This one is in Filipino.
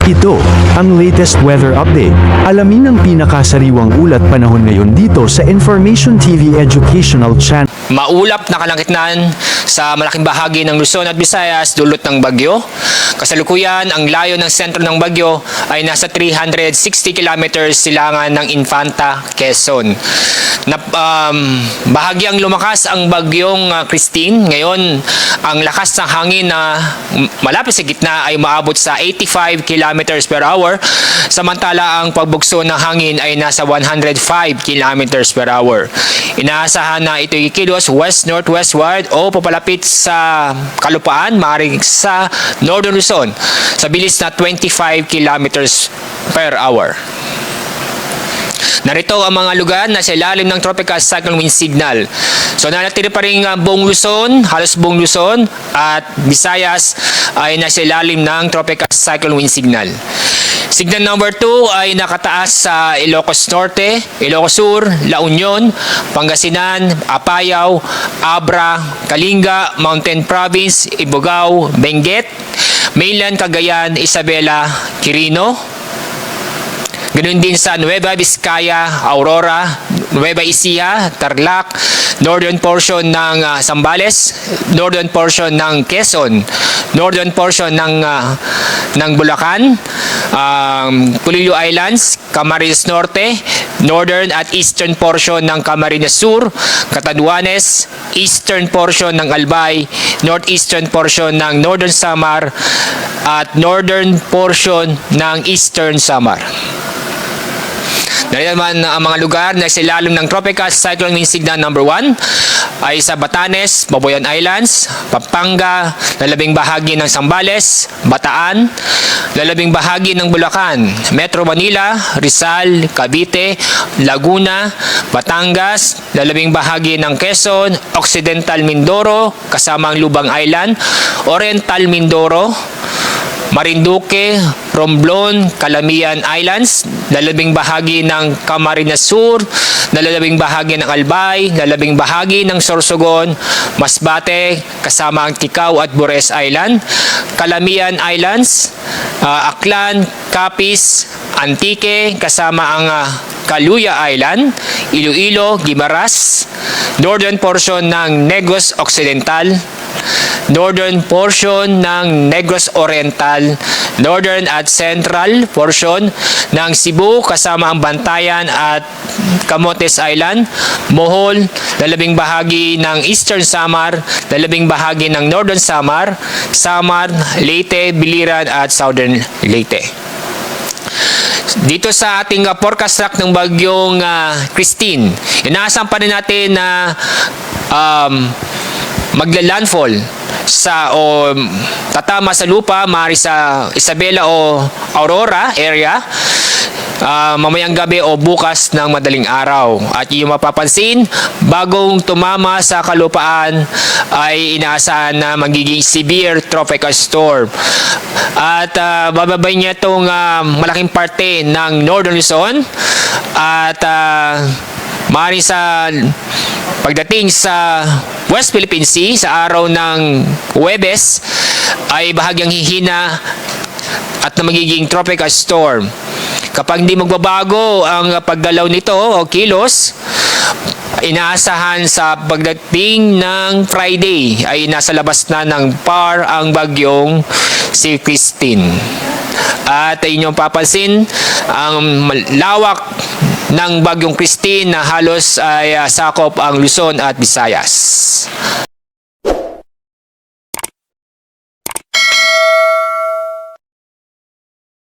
Ito, ang latest weather update. Alamin ang pinakasariwang ulat panahon ngayon dito sa Information TV Educational Channel. Maulap na kalangitnan sa malaking bahagi ng Luzon at Visayas dulot ng bagyo. Kasalukuyan, ang layo ng sentro ng bagyo ay nasa 360 kilometers silangan ng Infanta, Quezon. Bahagyang lumakas ang bagyong Christine. Ngayon, ang lakas ng hangin na malapit sa gitna ay maabot sa 85 kilometers per hour. Samantala, ang pagbugso ng hangin ay nasa 105 kilometers per hour. Inaasahan na ito kilos west-northwestward o papalapit sa kalupaan, maaaring sa Northern Luzon sa bilis na 25 kilometers per hour. Narito ang mga lugar na sa ilalim ng tropical cyclone wind signal. So nanatili pa rin buong Luzon, halos buong Luzon at Visayas ay nasa ilalim ng tropical cyclone wind signal. Signal number 2 ay nakataas sa Ilocos Norte, Ilocos Sur, La Union, Pangasinan, Apayao, Abra, Kalinga, Mountain Province, Ibugao, Benguet, Mainland Cagayan, Isabela, Quirino. Ganoon din sa Nueva Vizcaya, Aurora, Nueva Ecija, Tarlac, northern portion ng Zambales, northern portion ng Quezon, northern portion ng Bulacan, Pulilio Islands, Camarines Norte, northern at eastern portion ng Camarines Sur, Catanduanes, eastern portion ng Albay, northeastern portion ng Northern Samar, at northern portion ng Eastern Samar. Narito naman ang mga lugar na sa ilalim ng tropical cyclone wind signal number 1 ay sa Batanes, Babuyan Islands, Pampanga, lalabing bahagi ng Zambales, Bataan, lalabing bahagi ng Bulacan, Metro Manila, Rizal, Cavite, Laguna, Batangas, lalabing bahagi ng Quezon, Occidental Mindoro, kasama ang Lubang Island, Oriental Mindoro, Marinduque, Romblon, Calamian Islands, lalabing bahagi ng Camarines Sur, lalabing bahagi ng Albay, lalabing bahagi ng Sorsogon, Masbate, kasama ang Ticao at Bures Island, Calamian Islands, Aklan, Capiz, Antique, kasama ang Caluya Island, Iloilo, Guimaras, northern portion ng Negros Occidental, northern portion ng Negros Oriental, northern at central portion ng Cebu kasama ang Bantayan at Camotes Island, Bohol, lalabing bahagi ng Eastern Samar, lalabing bahagi ng Northern Samar, Samar, Leyte, Biliran at Southern Leyte. Dito sa ating forecast track ng bagyong Christine, inaasahan pa rin natin na magla-landfall o tatama sa lupa, maaari sa Isabela o Aurora area mamayang gabi o bukas ng madaling araw. At yung mapapansin, bagong tumama sa kalupaan ay inaasahan na magiging severe tropical storm. At bababay niya itong malaking parte ng Northern Luzon at maaari sa pagdating sa West Philippine Sea sa araw ng Huwebes ay bahagyang hihina at na magiging tropical storm. Kapag hindi magbabago ang pagdalaw nito o kilos, inaasahan sa pagdating ng Friday ay nasa labas na ng PAR ang bagyong si Christine. At inyong papansin ang lawak ng bagyong Christine na halos ay sakop ang Luzon at Visayas.